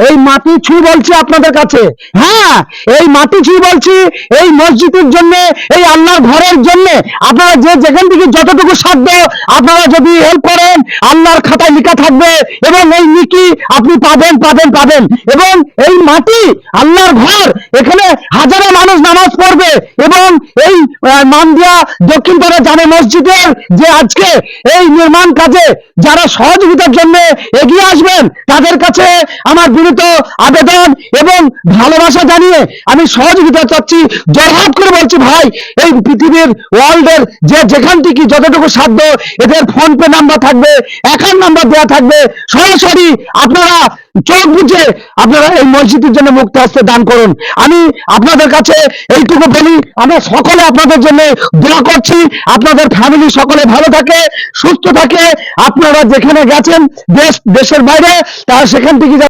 এই মাটি ছুঁয়ে বলছি আপনাদের কাছে, হ্যাঁ এই মাটি ছুঁয়ে বলছি, এই মসজিদের জন্য, এই আল্লাহর ঘরের জন্য আপনারা যে যেখান থেকে যতটুকু সাধ্য আপনারা যদি হেল্প করেন, আল্লাহর খাতায় লেখা থাকবে এবং এই নিকি আপনি পাবেন পাবেন পাবেন। এবং এই মাটি আল্লাহর ঘর, এখানে হাজারো মানুষ নামাজ পড়বে এবং এই মানদিয়া দক্ষিণপাড়া জামে মসজিদের যে আজকে এই নির্মাণ কাজে যারা সহযোগিতার জন্য এগিয়ে আসবেন তাদের কাছে আমার বিনীত আবেদন এবং ভালোবাসা জানিয়ে আমি সহযোগিতা চাচ্ছি। জোরহাত করে বলছি ভাই, এই পৃথিবীর ওয়ার্ল্ডের যে যেখান থেকে যতটুকু সাধ্য এদের ফোন পে নাম্বার থাকবে, অ্যাকাউন্ট নাম্বার দেওয়া থাকবে, সরাসরি আপনারা চোখ বুঝে আপনারা এই মসজিদের জন্য মুক্ত হস্তে দান করুন। আমি আপনাদের কাছে এইটুকু বলি, আমরা সকলে আপনাদের জন্য দোয়া করছি, আপনাদের ফ্যামিলি সকলে ভালো থাকে, সুস্থ থাকে। আপনারা যেখানে গেছেন দেশের বাইরে, তারা সেখান থেকে